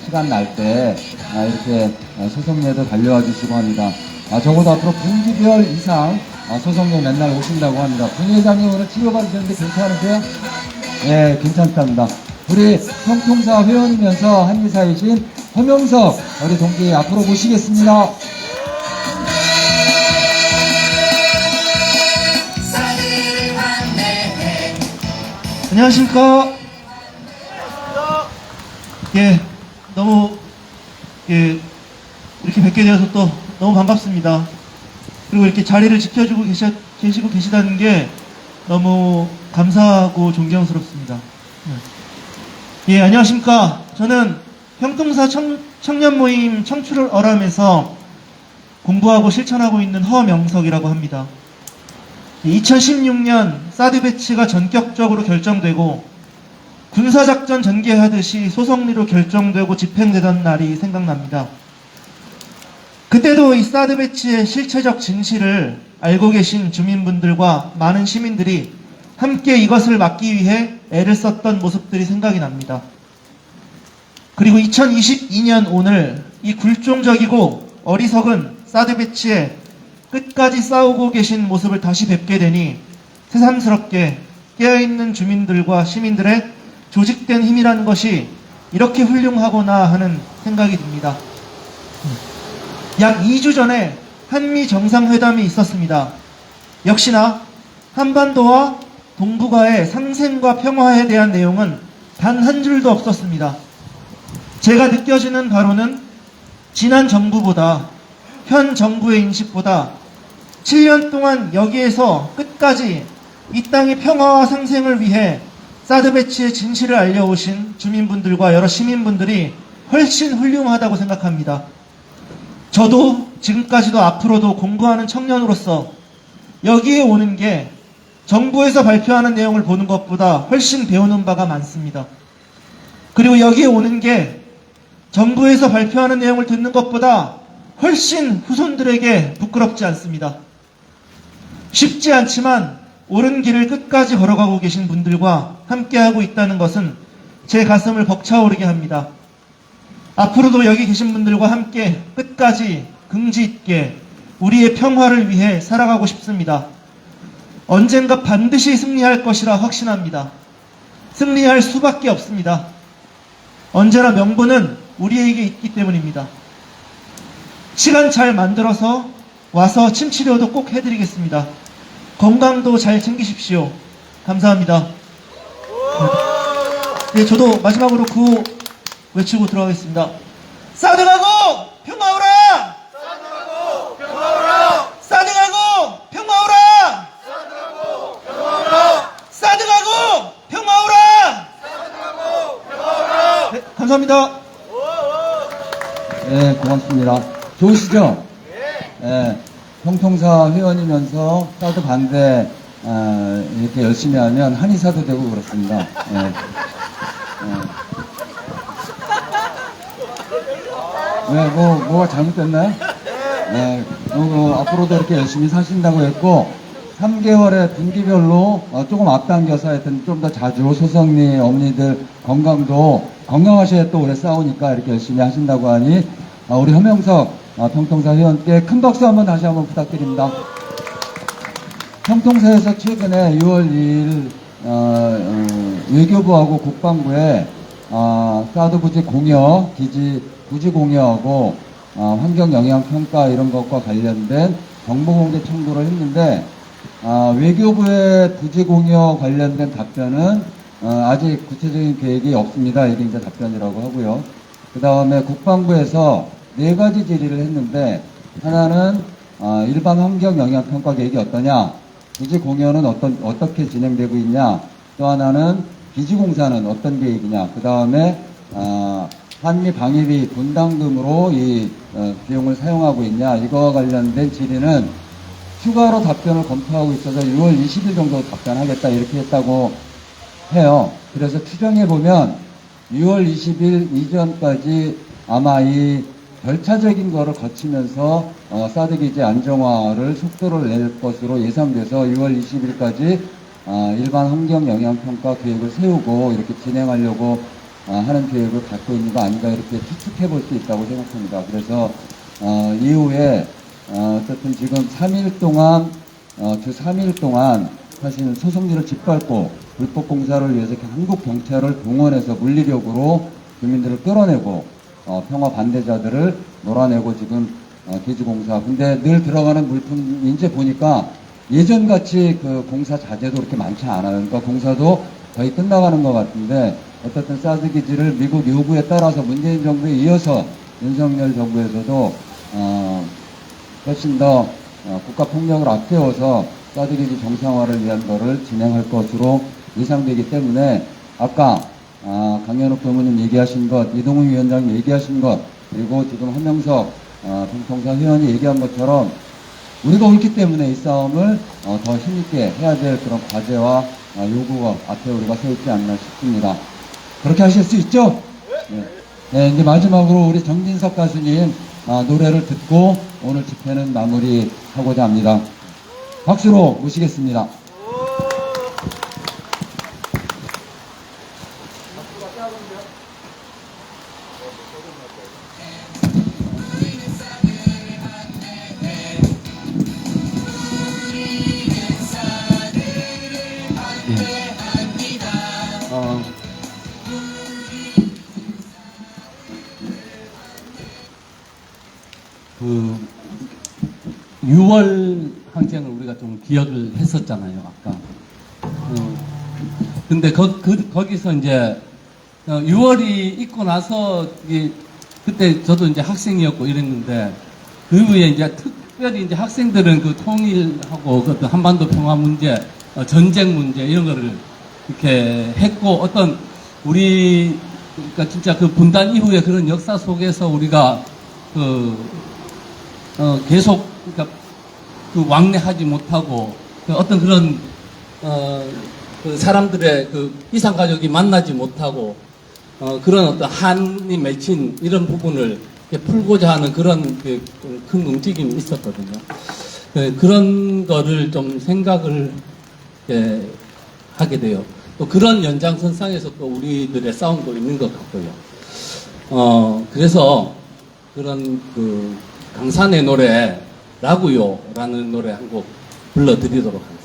시간 날 때 이렇게 소성리에도 달려와 주시고 합니다. 적어도 앞으로 분기별 이상 소성리 맨날 오신다고 합니다. 분회장님 오늘 치료받으셨는데 괜찮으세요? 예, 괜찮답니다. 우리 평통사 회원이면서 한의사이신 허명석 우리 동기 앞으로 모시겠습니다. 사드를 환대해 안녕하십니까. 예, 너무, 이렇게 뵙게 되어서 또 너무 반갑습니다. 그리고 이렇게 자리를 지켜주고 계시다는 게 너무 감사하고 존경스럽습니다. 예, 안녕하십니까. 저는 평통사 청년 모임 청출을 어람해서 공부하고 실천하고 있는 허명석이라고 합니다. 2016년 사드 배치가 전격적으로 결정되고 군사작전 전개하듯이 소성리로 결정되고 집행되던 날이 생각납니다. 그때도 이 사드 배치의 실체적 진실을 알고 계신 주민분들과 많은 시민들이 함께 이것을 막기 위해 애를 썼던 모습들이 생각이 납니다. 그리고 2022년 오늘 이 굴종적이고 어리석은 사드 배치에 끝까지 싸우고 계신 모습을 다시 뵙게 되니 새삼스럽게 깨어있는 주민들과 시민들의 조직된 힘이라는 것이 이렇게 훌륭하구나 하는 생각이 듭니다. 약 2주 전에 한미 정상회담이 있었습니다. 역시나 한반도와 동북아의 상생과 평화에 대한 내용은 단 한 줄도 없었습니다. 제가 느껴지는 바로는 지난 정부보다 현 정부의 인식보다 7년 동안 여기에서 끝까지 이 땅의 평화와 상생을 위해 사드 배치의 진실을 알려오신 주민분들과 여러 시민분들이 훨씬 훌륭하다고 생각합니다. 저도 지금까지도 앞으로도 공부하는 청년으로서 여기에 오는 게 정부에서 발표하는 내용을 보는 것보다 훨씬 배우는 바가 많습니다. 그리고 여기에 오는 게 정부에서 발표하는 내용을 듣는 것보다 훨씬 후손들에게 부끄럽지 않습니다. 쉽지 않지만 옳은 길을 끝까지 걸어가고 계신 분들과 함께하고 있다는 것은 제 가슴을 벅차오르게 합니다. 앞으로도 여기 계신 분들과 함께 끝까지 긍지 있게 우리의 평화를 위해 살아가고 싶습니다. 언젠가 반드시 승리할 것이라 확신합니다. 승리할 수밖에 없습니다. 언제나 명분은 우리에게 있기 때문입니다. 시간 잘 만들어서 와서 침 치료도 꼭 해드리겠습니다. 건강도 잘 챙기십시오. 감사합니다. 네, 저도 마지막으로 구호 외치고 들어가겠습니다. 사드 가고 평화 오라! 사드 가고 평화 오라! 사드 가고 평화 오라! 사드 가고 평화 오라! 사드 가고 평화 오라! 사드 가고 평화 오라! 네, 감사합니다. 네, 고맙습니다. 좋으시죠? 네. 평통사 회원이면서 사드 반대 이렇게 열심히 하면 한의사도 되고 그렇습니다. 네. 네, 뭐가 잘못됐나요? 네, 앞으로도 이렇게 열심히 사신다고 했고, 3개월에 분기별로 조금 앞당겨서 하여튼 좀 더 자주 소성리 어머니들 건강하셔야 또 오래 싸우니까 이렇게 열심히 하신다고 하니, 우리 허명석 평통사 회원께 큰 박수 한번 다시 한번 부탁드립니다. 평통사에서 최근에 6월 2일 외교부하고 국방부에 사드 부지 공여, 부지 공여하고 환경 영향 평가 이런 것과 관련된 정보 공개 청구를 했는데 외교부의 부지 공여 관련된 답변은 아직 구체적인 계획이 없습니다. 이게 이제 답변이라고 하고요. 그 다음에 국방부에서 4가지 질의를 했는데 하나는 일반 환경 영향 평가 계획이 어떠냐, 부지 공여는 어떻게 진행되고 있냐, 또 하나는 기지공사는 어떤 계획이냐, 그 다음에 한미 방위비 분담금으로 이 비용을 사용하고 있냐, 이거와 관련된 질의는 추가로 답변을 검토하고 있어서 6월 20일 정도 답변하겠다 이렇게 했다고 해요. 그래서 추정해보면 6월 20일 이전까지 아마 이 절차적인 거를 거치면서 사드 기지 안정화를 속도를 낼 것으로 예상돼서 6월 20일까지 일반 환경 영향 평가 계획을 세우고 이렇게 진행하려고 하는 계획을 갖고 있는 거 아닌가 이렇게 추측해 볼 수 있다고 생각합니다. 그래서 이후에 어쨌든 지금 3일 동안 주 3일 동안 사실 소송지를 짓밟고 불법 공사를 위해서 한국 경찰을 동원해서 물리력으로 주민들을 끌어내고 평화 반대자들을 몰아내고 지금 기지공사. 근데 늘 들어가는 물품 이제 보니까 예전같이 그 공사 자재도 그렇게 많지 않아요. 그러니까 공사도 거의 끝나가는 것 같은데 어쨌든 사드 기지를 미국 요구에 따라서 문재인 정부에 이어서 윤석열 정부에서도 훨씬 더 국가 폭력을 앞세워서 사드 기지 정상화를 위한 거를 진행할 것으로 예상되기 때문에 아까 강현욱 교무님 얘기하신 것, 이동훈 위원장 얘기하신 것, 그리고 지금 한명석 김통상 의원이 얘기한 것처럼 우리가 옳기 때문에 이 싸움을 더 힘있게 해야 될 그런 과제와 요구가 앞에 우리가 서 있지 않나 싶습니다. 그렇게 하실 수 있죠? 네. 네, 이제 마지막으로 우리 정진석 가수님 노래를 듣고 오늘 집회는 마무리하고자 합니다. 박수로 모시겠습니다. 그 6월 항쟁을 우리가 좀 기억을 했었잖아요, 아까. 근데 거기서 이제 6월이 있고 나서 그때 저도 이제 학생이었고 이랬는데 그 이후에 이제 특별히 이제 학생들은 그 통일하고 그 어떤 한반도 평화 문제, 전쟁 문제 이런 거를 이렇게 했고 어떤 우리 그러니까 진짜 그 분단 이후에 그런 역사 속에서 우리가 계속 그러니까 그 왕래하지 못하고 그 어떤 그런 그 사람들의 그 이상 가족이 만나지 못하고 그런 어떤 한이 맺힌 이런 부분을 풀고자 하는 그런 큰 움직임이 있었거든요. 그런 거를 좀 생각을 하게 돼요. 또 그런 연장선상에서 또 우리들의 싸움도 있는 것 같고요. 그래서 그런 그 강산의 노래라고요 라는 노래 한 곡 불러드리도록 하겠습니다.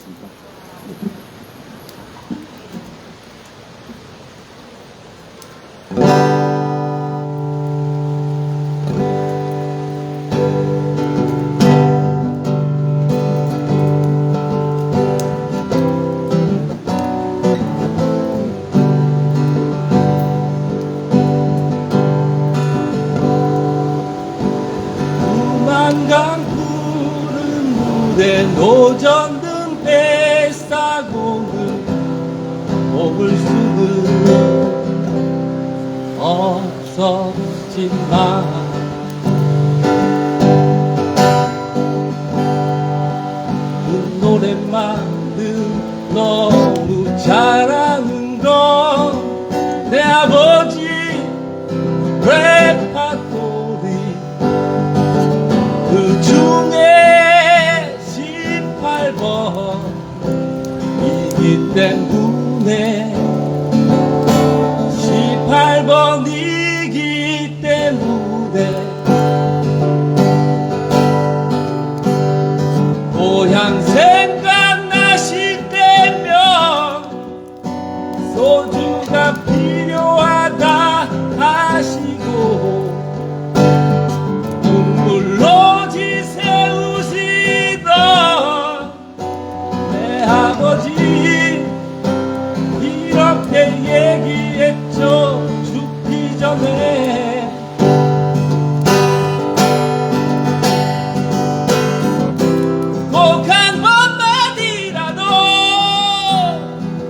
두만강 푸른 물에 노젓는 뱃사공을 목을 쓰는 없었지만 그 노래만은 너무 잘하는 건 내 아버지 레파토리 그 중에 18번 이기 때문에 18번이기 때문에 고향 생각나실 때면 소주가 필요하다 하시고 눈물로 지새우시던 내 아버지 이렇게 얘기했죠. 죽기 전에 꼭 한 번만이라도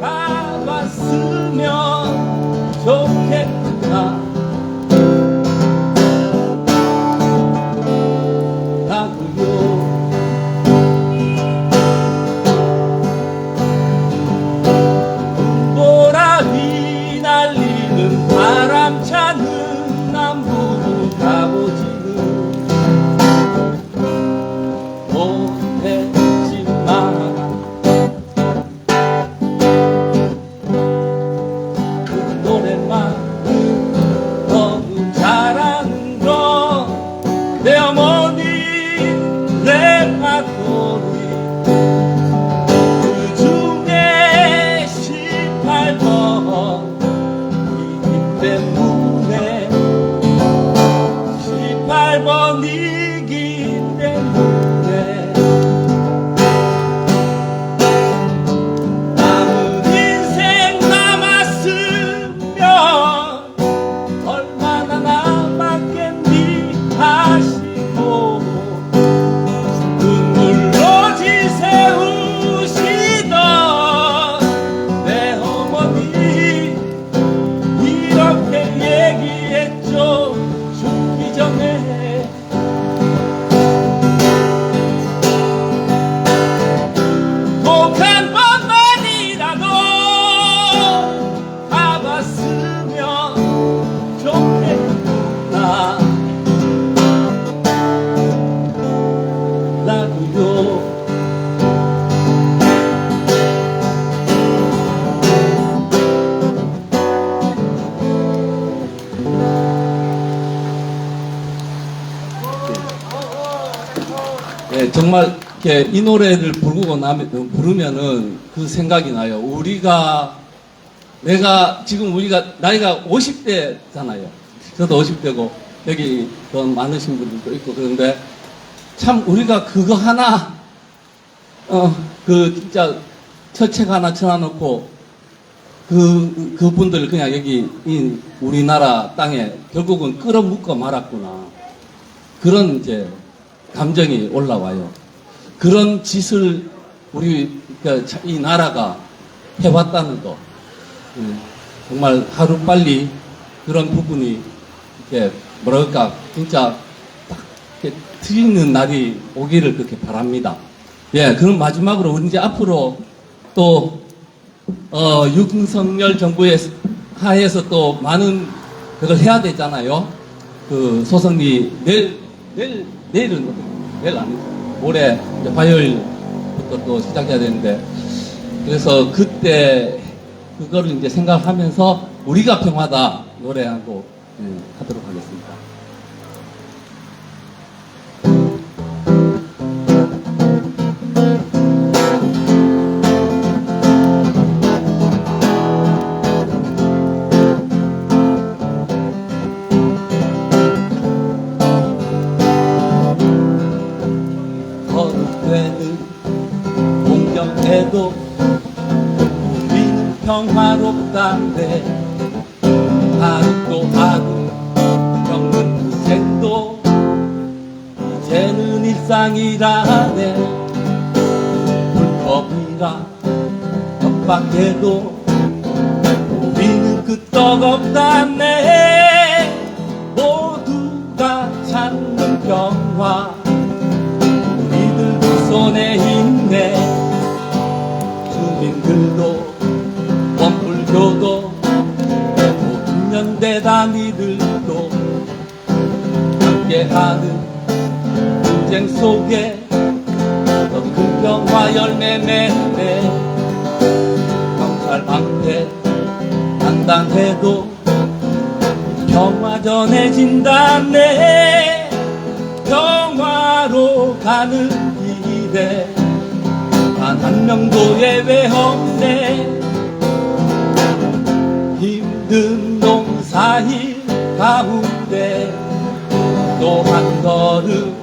가봤으면 좋겠다 보라비 날리는 바람 차는 남부로 가보지는 못했지만 그 노래만은 너무 잘하는 건 내 어머니 레파토리 그 중에 18번이기 때문에 18번이기 때문에 남은 인생 남았으면 얼마나 남았겠니 하시고 눈물로 지새우시던 내 어머니 이렇게 얘기했죠. 죽기 전에 예, 정말 이렇게 이 노래를 부르면은 그 생각이 나요. 지금 우리가 나이가 50대잖아요. 저도 50대고, 여기 더 많으신 분들도 있고, 그런데 참 우리가 그거 하나, 진짜 철책 하나 쳐놔놓고, 그분들 그냥 여기, 우리나라 땅에 결국은 끌어묶어 말았구나. 그런 이제 감정이 올라와요. 그런 짓을 이 나라가 해왔다는 거. 정말 하루빨리 그런 부분이 이렇게 뭐랄까 진짜 딱 이렇게 트이는 날이 오기를 그렇게 바랍니다. 예, 그럼 마지막으로 우리 이제 앞으로 또 윤석열 정부의 하에서 또 많은 그걸 해야 되잖아요. 그 소송이 내일은 내일 아니죠. 올해 이제 화요일부터 또 시작해야 되는데, 그래서 그때 그거를 이제 생각하면서 우리가 평화다 노래하고 하도록 하겠습니다. 거듭되는 공경에도 우리는 평화롭다네. 하루도 하루 겪는 고생도 이제는 일상이라네. 불법이라 협박해도 우리는 끄떡없다네. 모두가 찾는 평화 우리들 두 손에 있네. 주민들도 원불교도 대단이들도 함께하는 분쟁 속에 더 큰 평화 열매 맺네. 경찰 방패 단단해도 평화 전해진다네. 평화로 가는 길에 단 한 명도 예외 없네. 힘든 농사일 가운데 또 한 걸음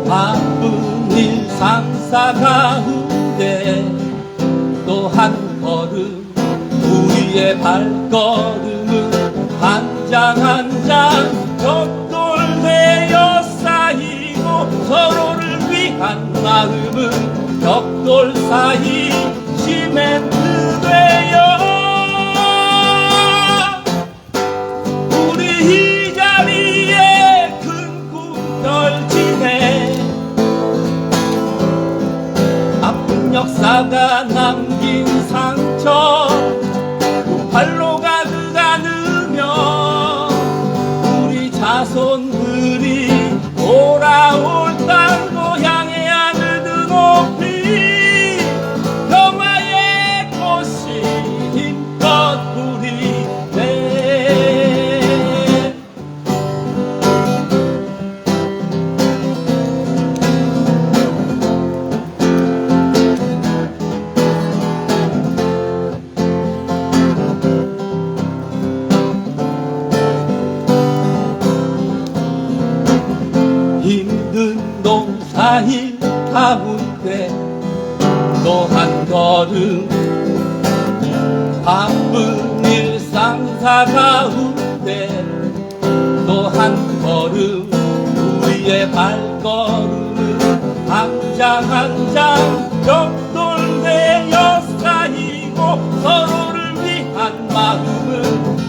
바쁜 일상사 가운데 또 한 걸음 우리의 발걸음은 한 장 한 장 벽돌되어 쌓이고 서로를 위한 마음은 벽돌 사이 시멘트 되어 이 자리에 큰 꿈 펼치네. 아픈 역사가 남긴 상처 그 발로 가득 안으며 우리 자손들이 돌아올 땅 고향의 하늘도 높이 평화의 꽃이 힘껏 부리네. 힘든 농사일 가운데 또 한 걸음 바쁜 일상사 가운데 또 한 걸음 우리의 발걸음은 한 장 한 장 벽돌되어 쌓이고 서로를 위한 마음은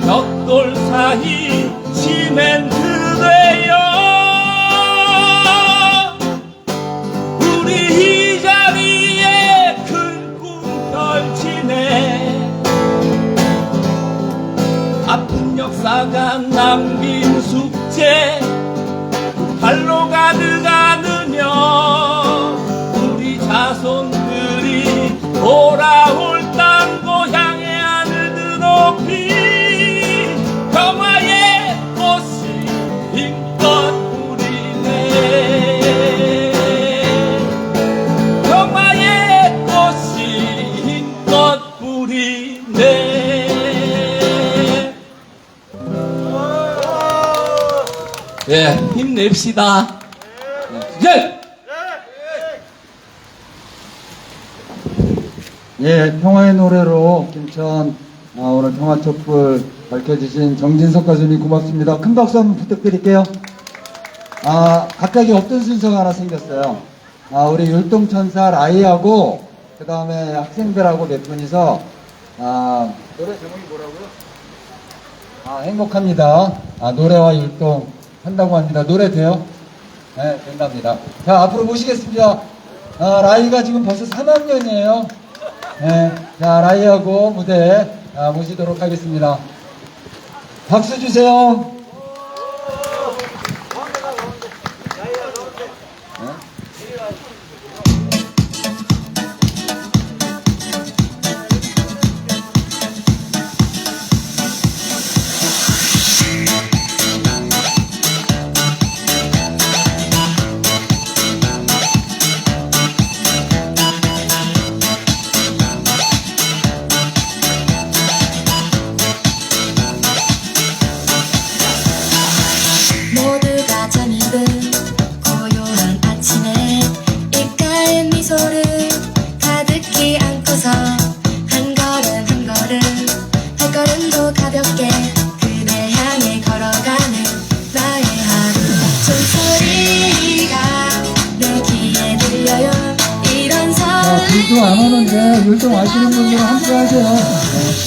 벽돌 사이 시멘트 되어 우리 이 자리에 큰 꿈 펼치네. 아픈 역사가 남긴 숙제 발로 가득 안으며 우리 자손들이 돌아올 땅 고향의 하늘도 높이 평화의 꽃이 힘껏 부리네. 예, 힘냅시다. 예! 예, 평화의 노래로 김천 오늘 평화촛불 밝혀주신 정진석 가수님 고맙습니다. 큰 박수 한번 부탁드릴게요. 갑자기 없던 순서가 하나 생겼어요. 우리 율동천사 라이하고 그 다음에 학생들하고 몇 분이서 노래 제목이 뭐라고요? 행복합니다. 노래와 율동 한다고 합니다. 노래 돼요? 네, 된답니다. 자, 앞으로 모시겠습니다. 라이가 지금 벌써 3학년이에요. 네, 자, 라이하고 무대 모시도록 하겠습니다. 박수 주세요. 모두가 잠든 고요한 아침에 입가에 미소를 가득히 안고서 한 걸음 한 걸음 발걸음도 가볍게 그대 향해 걸어가는 나의 하루 종소리가 내 귀에 들려요 이런 불도 안 오는데 율동 아시는 분들은 함께 하세요.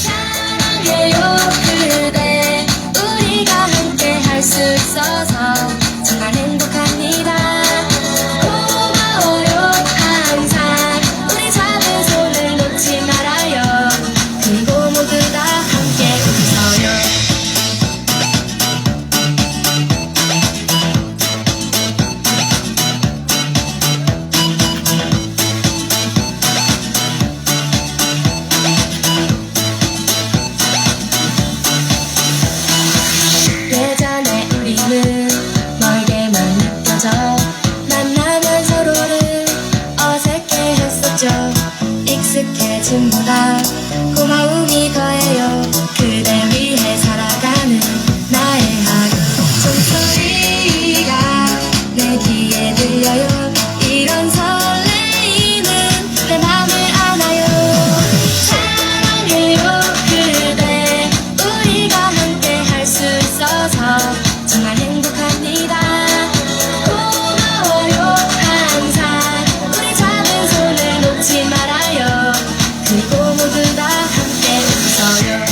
사랑해요 그대 우리가 함께 할 수 있어서 정말 행복합니다 고마워요 항상 우리 잡은 손을 놓지 말아요 그리고 모두 다 함께 웃어요 예전에 우리는 멀게만 느껴져 만나면 서로를 어색해 했었죠 익숙해짐보다 고마움이 더해요 그대 위해 살아가는 나의 하루 종소리가 내 귀에 들려요 이런 설레임은 내 맘을 안아요 사랑해요 그대 우리가 함께 할 수 있어서 정말 행복합니다 고마워요 항상 우리 잡은 손을 놓지 말아요 그리고 모두 다 함께 웃어요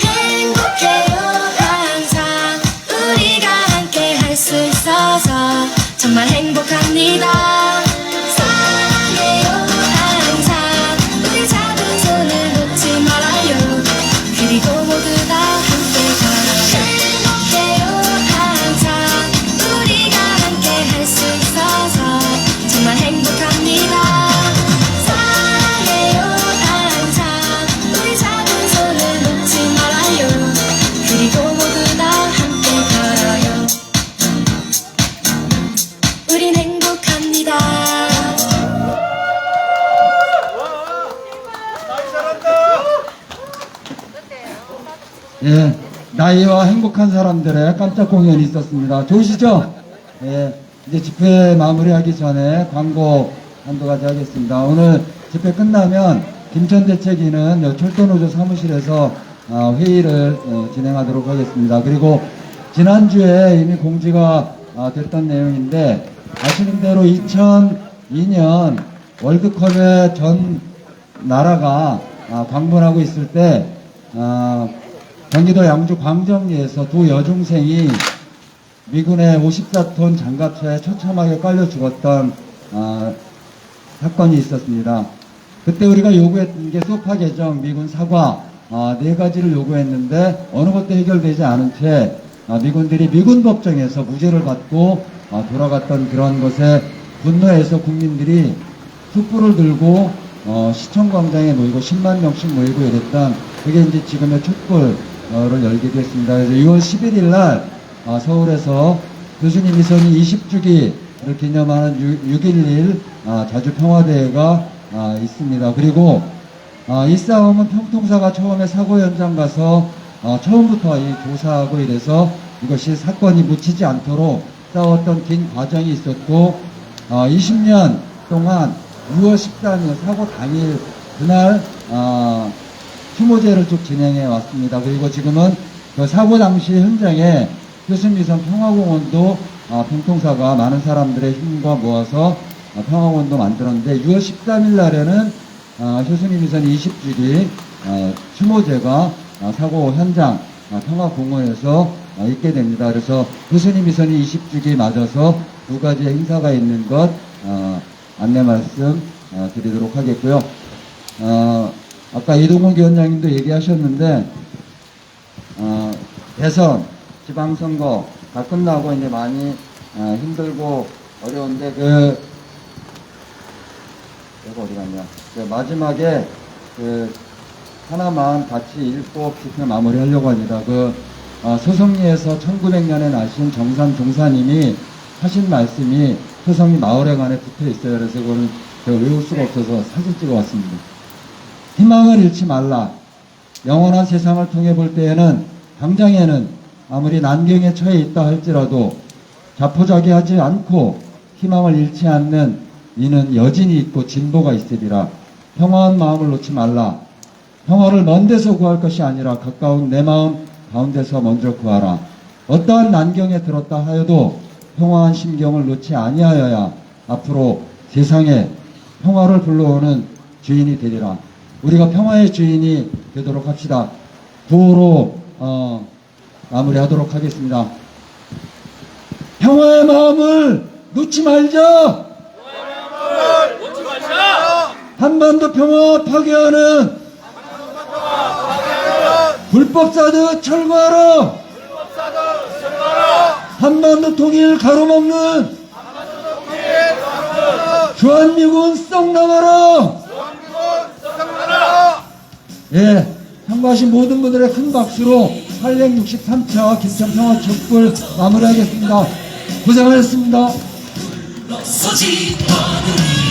행복해요 항상 우리가 함께 할 수 있어서 정말 행복합니다 사랑해요 항상 우리 잡은 손을 놓지 말아요 그리고 모두 다 함께 걸어요 행복해요 항상 우리가 함께 할 수 있어서 정말 행복합니다 사랑해요 항상 우리 잡은 손을 놓지 말아요 그리고 모두 다 함께 걸어요 우린 행복합니다 예, 나이와 행복한 사람들의 깜짝 공연이 있었습니다. 좋으시죠? 예, 이제 집회 마무리하기 전에 광고 한두 가지 하겠습니다. 오늘 집회 끝나면 김천대책위는 철도노조 사무실에서 회의를 진행하도록 하겠습니다. 그리고 지난주에 이미 공지가 됐던 내용인데 아시는 대로 2002년 월드컵에 전 나라가 방문하고 있을 때 경기도 양주 광정리에서 두 여중생이 미군의 54톤 장갑차에 처참하게 깔려 죽었던 사건이 있었습니다. 그때 우리가 요구했던 게 소파 개정, 미군 사과 네 가지를 요구했는데 어느 것도 해결되지 않은 채 미군들이 미군 법정에서 무죄를 받고 돌아갔던 그런 것에 분노해서 국민들이 촛불을 들고 시청 광장에 모이고 10만 명씩 모이고 이랬던 그게 이제 지금의 촛불 열게 됐습니다. 그래서 6월 11일 날 서울에서 교수님 이선희 20주기를 기념하는 6.11 자주평화대회가 있습니다. 그리고 이 싸움은 평통사가 처음에 사고 현장 가서 처음부터 이 조사하고 이래서 이것이 사건이 묻히지 않도록 싸웠던 긴 과정이 있었고 20년 동안 6월 13일 사고 당일 그날 추모제를 쭉 진행해 왔습니다. 그리고 지금은 그 사고 당시 현장에 효순미선 평화공원도 평통사가 많은 사람들의 힘과 모아서 평화공원도 만들었는데 6월 13일 날에는 효순미선 20주기 추모제가 사고 현장 평화공원에서 있게 됩니다. 그래서 효순미선이 20주기 맞아서 두 가지의 행사가 있는 것 안내 말씀 드리도록 하겠고요. 아까 이동훈 위원장님도 얘기하셨는데 대선, 지방선거 다 끝나고 이제 많이 힘들고 어려운데 내가 어디 갔냐? 마지막에 하나만 같이 읽고 비표 마무리하려고 합니다. 소성리에서 1900년에 나신 정산 종사님이 하신 말씀이 소성리 마을회관에 붙어 있어요. 그래서 그거는 제가 외울 수가 없어서 사진 찍어 왔습니다. 희망을 잃지 말라. 영원한 세상을 통해 볼 때에는 당장에는 아무리 난경에 처해 있다 할지라도 자포자기하지 않고 희망을 잃지 않는 이는 여진이 있고 진보가 있으리라. 평화한 마음을 놓지 말라. 평화를 먼 데서 구할 것이 아니라 가까운 내 마음 가운데서 먼저 구하라. 어떠한 난경에 들었다 하여도 평화한 심경을 놓지 아니하여야 앞으로 세상에 평화를 불러오는 주인이 되리라. 우리가 평화의 주인이 되도록 합시다. 구호로 마무리하도록 하겠습니다. 평화의 마음을 놓지 말자. 한반도 평화 파괴하는 불법사드 철거하라. 한반도 통일 가로막는 주한미군 썩 나가라. 예, 참가하신 모든 분들의 큰 박수로 863차 김천평화 촛불 마무리하겠습니다. 고생하셨습니다. 서지 않으리